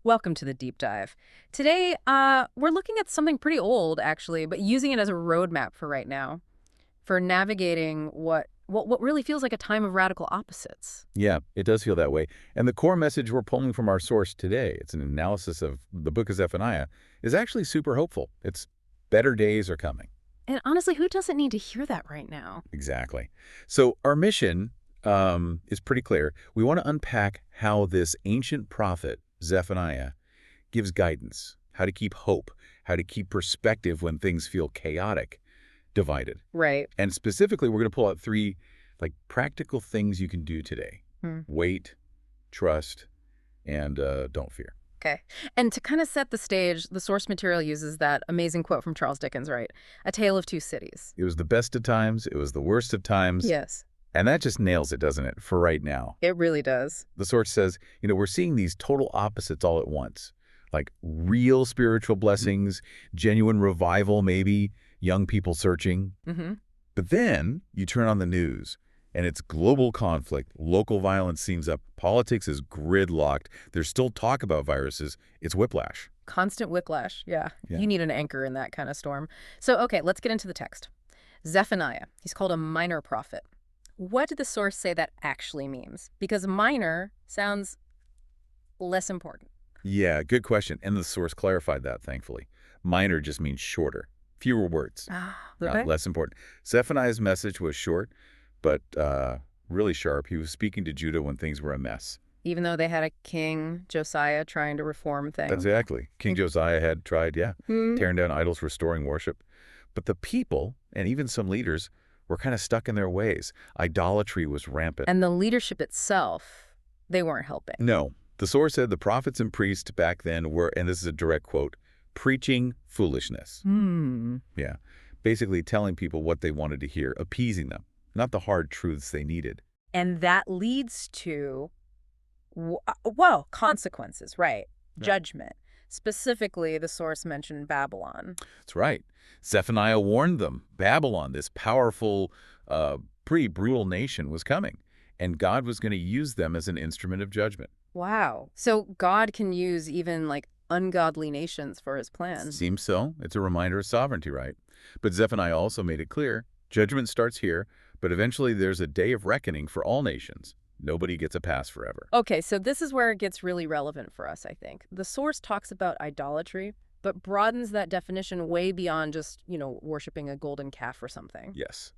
Welcome to the deep dive. Today, we're looking at something pretty old, actually, but using it as a roadmap for right now, for navigating what really feels like a time of radical opposites. Yeah, it does feel that way. And the core message we're pulling from our source today, it's an analysis of the book of Zephaniah, is actually super hopeful. It's better days are coming. And honestly, who doesn't need to hear that right now? Exactly. So our mission is pretty clear. We want to unpack how this ancient prophet, Zephaniah, gives guidance, how to keep hope, how to keep perspective when things feel chaotic, divided. Right. And specifically, we're going to pull out three practical things you can do today. Hmm. Wait, trust, and don't fear. Okay. And to kind of set the stage, the source material uses that amazing quote from Charles Dickens, right? A Tale of Two Cities. It was the best of times. It was the worst of times. Yes, And that just nails it, doesn't it, for right now? it really does. The source says, we're seeing these total opposites all at once, like real spiritual blessings, genuine revival maybe, young people searching. Mm-hmm. But then you turn on the news, and it's global conflict, local violence seems up, politics is gridlocked, there's still talk about viruses, it's whiplash. Constant whiplash, yeah. Yeah. You need an anchor in that kind of storm. So, okay, let's get into the text. Zephaniah, he's called a minor prophet. What did the source say that actually means? Because minor sounds less important. Yeah, good question. And the source clarified that, thankfully. Minor just means shorter, fewer words, Okay. less important. Zephaniah's message was short, but really sharp. He was speaking to Judah when things were a mess. Even though they had a king, Josiah, trying to reform things. Exactly. King Josiah had tried, Hmm. tearing down idols, restoring worship. But the people, and even some leaders, were kind of stuck in their ways. Idolatry was rampant. And the leadership itself, they weren't helping. No, the source said the prophets and priests back then were, and this is a direct quote, preaching foolishness. Yeah, basically telling people what they wanted to hear, appeasing them, not the hard truths they needed. And that leads to, consequences, right? Yeah. Judgment. Specifically, the source mentioned Babylon. That's right. Zephaniah warned them. Babylon, this powerful, pretty brutal nation, was coming, and God was going to use them as an instrument of judgment. Wow. So God can use even like ungodly nations for his plans. Seems so. It's a reminder of sovereignty, right? But Zephaniah also made it clear, judgment starts here, but eventually there's a day of reckoning for all nations. Nobody gets a pass forever. Okay, so this is where it gets really relevant for us, I think. The source talks about idolatry, but broadens that definition way beyond just, worshiping a golden calf or something. Yes.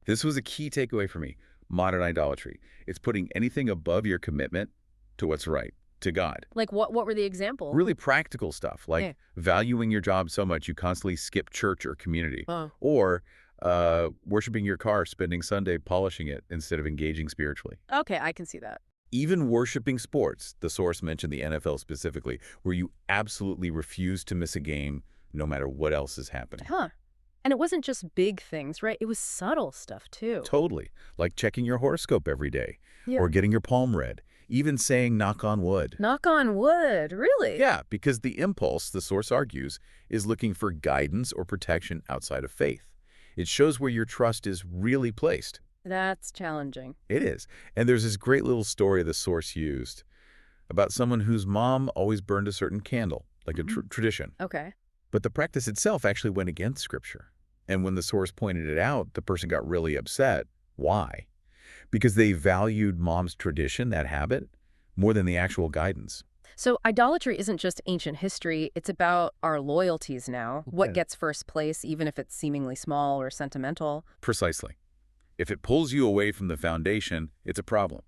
This was a key takeaway for me. Modern idolatry. It's putting anything above your commitment to what's right, to God. Like what were the examples? Really practical stuff, like Yeah. valuing your job so much you constantly skip church or community. Oh. Or worshiping your car, spending Sunday polishing it instead of engaging spiritually. Okay, I can see that. Even worshiping sports, the source mentioned the NFL specifically, where you absolutely refuse to miss a game no matter what else is happening. Huh. And it wasn't just big things, right? It was subtle stuff, too. Totally. Like checking your horoscope every day, Yeah. or getting your palm read, even saying knock on wood. Knock on wood, really? Yeah, because the impulse, the source argues, is looking for guidance or protection outside of faith. It shows where your trust is really placed. That's challenging. It is. And there's this great little story the source used about someone whose mom always burned a certain candle, like a tradition. Okay. But the practice itself actually went against Scripture. And when the source pointed it out, the person got really upset. Why? Because they valued mom's tradition, that habit, more than the actual guidance. So idolatry isn't just ancient history, it's about our loyalties now. What Yeah. gets first place, even if it's seemingly small or sentimental. Precisely. If it pulls you away from the foundation, it's a problem.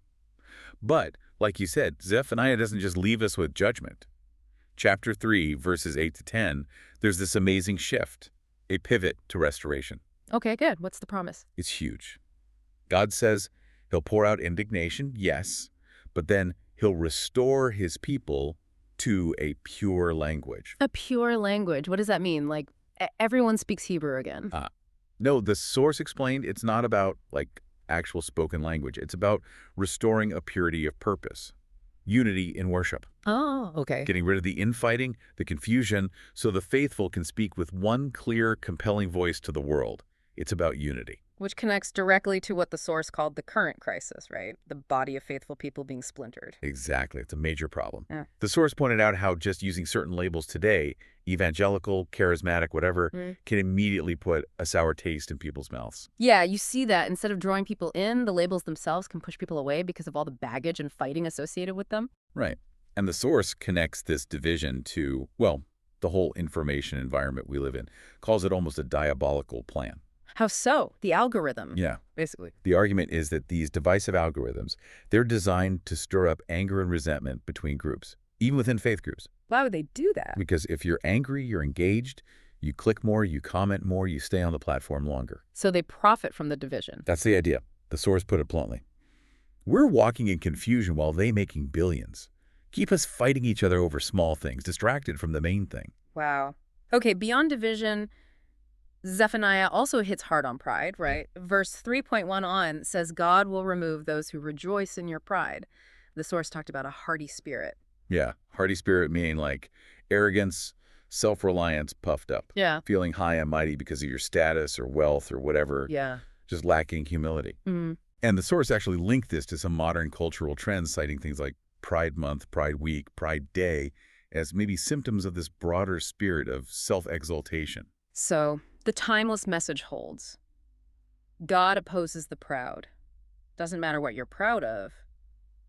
But, like you said, Zephaniah doesn't just leave us with judgment. Chapter 3, verses 8 to 10, there's this amazing shift, a pivot to restoration. Okay, good. What's the promise? It's huge. God says he'll pour out indignation, yes, but then he'll restore his people to a pure language. A pure language. What does that mean? Like, everyone speaks Hebrew again. No, the source explained it's not about, actual spoken language. It's about restoring a purity of purpose, unity in worship, Oh, okay. getting rid of the infighting, the confusion, so the faithful can speak with one clear, compelling voice to the world. It's about unity. Which connects directly to what the source called the current crisis, right? The body of faithful people being splintered. Exactly. It's a major problem. Yeah. The source pointed out how just using certain labels today, evangelical, charismatic, whatever, can immediately put a sour taste in people's mouths. Yeah, you see that instead of drawing people in, the labels themselves can push people away because of all the baggage and fighting associated with them. Right. And the source connects this division to, well, the whole information environment we live in, calls it almost a diabolical plan. How so? The algorithm. Yeah. Basically. The argument is that these divisive algorithms, they're designed to stir up anger and resentment between groups, even within faith groups. Why would they do that? Because if you're angry, you're engaged, you click more, you comment more, you stay on the platform longer. So they profit from the division. That's the idea. The source put it bluntly. We're walking in confusion while they making billions. Keep us fighting each other over small things, distracted from the main thing. Wow. Okay, beyond division, Zephaniah also hits hard on pride, right? Verse 3.1 on says, God will remove those who rejoice in your pride. The source talked about a hearty spirit. Yeah, hearty spirit meaning like arrogance, self-reliance, puffed up. Yeah. Feeling high and mighty because of your status or wealth or whatever. Yeah. Just lacking humility. Mm. And the source actually linked this to some modern cultural trends, citing things like Pride Month, Pride Week, Pride Day, as maybe symptoms of this broader spirit of self-exaltation. So the timeless message holds. God opposes the proud. Doesn't matter what you're proud of,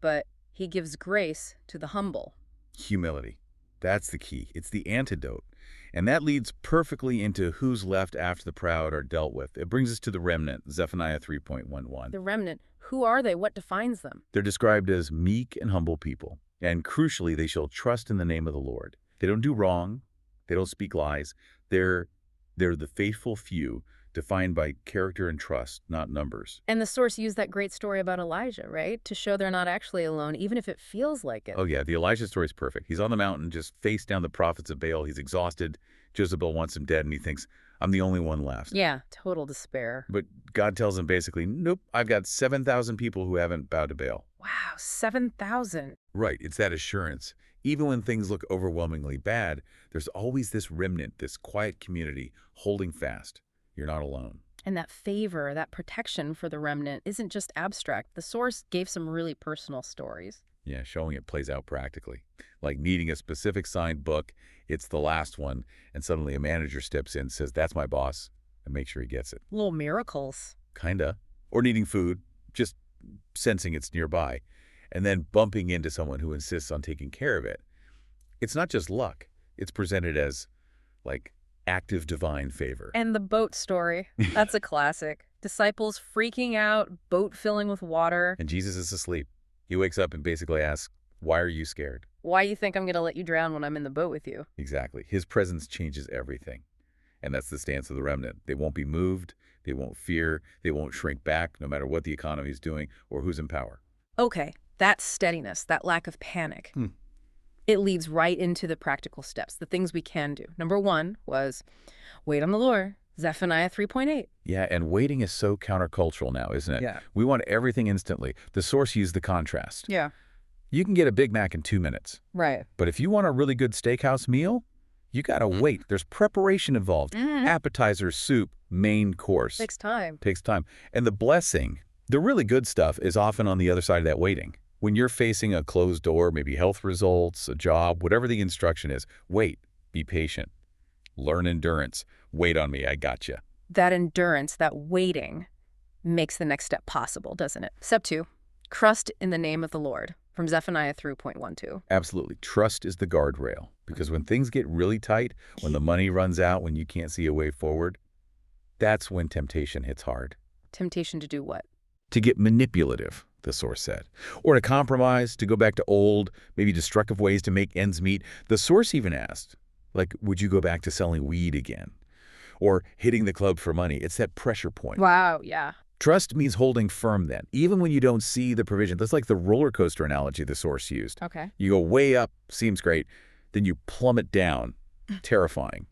but he gives grace to the humble. Humility. That's the key. It's the antidote. And that leads perfectly into who's left after the proud are dealt with. It brings us to the remnant, Zephaniah 3.11. The remnant, who are they? What defines them? They're described as meek and humble people. And crucially, they shall trust in the name of the Lord. They don't do wrong. They don't speak lies. They're the faithful few, defined by character and trust, not numbers. And the source used that great story about Elijah, right? To show they're not actually alone, even if it feels like it. Oh yeah, the Elijah story is perfect. He's on the mountain, just face down the prophets of Baal. He's exhausted. Jezebel wants him dead, and he thinks, I'm the only one left. Yeah, total despair. But God tells him basically, nope, I've got 7,000 people who haven't bowed to Baal. Wow, 7,000. Right, it's that assurance. Even when things look overwhelmingly bad, there's always this remnant, this quiet community holding fast. You're not alone. And that favor, that protection for the remnant isn't just abstract. The source gave some really personal stories. Yeah, showing it plays out practically. Like needing a specific signed book, it's the last one, and suddenly a manager steps in, says, that's my boss, and make sure he gets it. Little miracles. Kinda. Or needing food, just sensing it's nearby, and then bumping into someone who insists on taking care of it. It's not just luck. It's presented as, like, active divine favor. And the boat story. That's a classic. Disciples freaking out, boat filling with water. And Jesus is asleep. He wakes up and basically asks, why are you scared? Why you think I'm going to let you drown when I'm in the boat with you? Exactly. His presence changes everything. And that's the stance of the remnant. They won't be moved. They won't fear. They won't shrink back, no matter what the economy is doing or who's in power. Okay, that steadiness, that lack of panic. It leads right into the practical steps, the things we can do. Number one was wait on the Lord, Zephaniah 3.8. Yeah, and waiting is so countercultural now, isn't it? Yeah. We want everything instantly. The source used the contrast. Yeah. You can get a Big Mac in 2 minutes. Right. But if you want a really good steakhouse meal, you gotta wait. There's preparation involved. Appetizer, soup, main course. Takes time. Takes time. And the blessing, the really good stuff, is often on the other side of that waiting. When you're facing a closed door, maybe health results, a job, whatever the instruction is, wait, be patient, learn endurance, wait on me, I got you. That endurance, that waiting, makes the next step possible, doesn't it? Step 2, trust in the name of the Lord, from Zephaniah 3.12. Absolutely. Trust is the guardrail. Because when things get really tight, when the money runs out, when you can't see a way forward, that's when temptation hits hard. Temptation to do what? To get manipulative, the source said. Or to compromise, to go back to old, maybe destructive ways to make ends meet. The source even asked, like, would you go back to selling weed again? Or hitting the club for money? It's that pressure point. Wow, yeah. Trust means holding firm then, even when you don't see the provision. That's like the roller coaster analogy the source used. Okay. You go way up, seems great, then you plummet down, terrifying.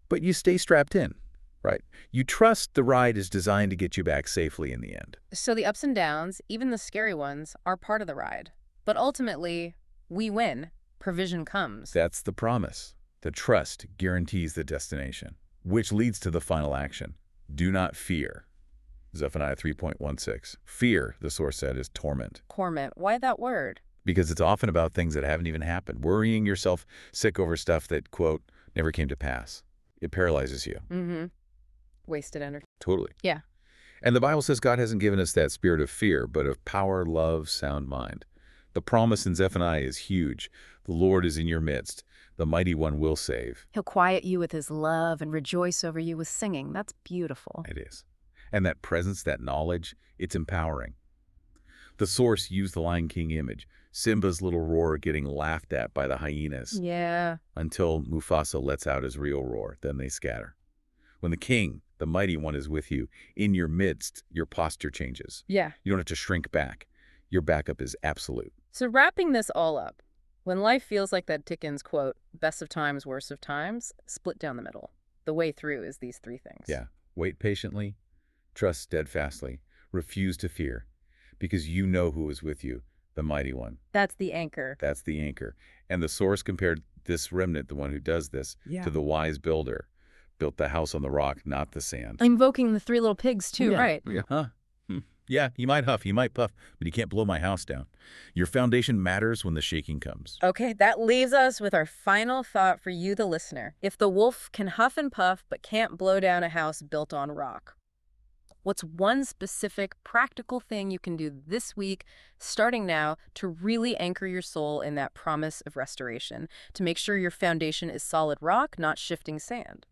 But you stay strapped in, right? You trust the ride is designed to get you back safely in the end. So the ups and downs, even the scary ones, are part of the ride. But ultimately, we win. Provision comes. That's the promise. The trust guarantees the destination, which leads to the final action. Do not fear. Zephaniah 3.16. Fear, the source said, is torment. Torment. Why that word? Because it's often about things that haven't even happened. Worrying yourself sick over stuff that, quote, never came to pass. It paralyzes you. Mm-hmm. Wasted energy. Totally. Yeah. And the Bible says God hasn't given us that spirit of fear, but of power, love, sound mind. The promise in Zephaniah is huge. The Lord is in your midst. The Mighty One will save. He'll quiet you with his love and rejoice over you with singing. That's beautiful. It is. And that presence, that knowledge, it's empowering. The source used the Lion King image, Simba's little roar getting laughed at by the hyenas, Yeah. until Mufasa lets out his real roar. Then they scatter. When the king, the Mighty One, is with you, in your midst, your posture changes. Yeah. You don't have to shrink back. Your backup is absolute. So wrapping this all up, when life feels like that Dickens quote, best of times, worst of times, split down the middle. The way through is these three things. Yeah. Wait patiently, trust steadfastly, refuse to fear, because you know who is with you, the Mighty One. That's the anchor. That's the anchor. And the source compared this remnant, the one who does this, to the wise builder. Built the house on the rock, not the sand. Invoking the three little pigs too, right? Yeah. Huh? Yeah, you might huff, you might puff, but you can't blow my house down. Your foundation matters when the shaking comes. Okay, that leaves us with our final thought for you, the listener. If the wolf can huff and puff but can't blow down a house built on rock, what's one specific practical thing you can do this week, starting now, to really anchor your soul in that promise of restoration, to make sure your foundation is solid rock, not shifting sand?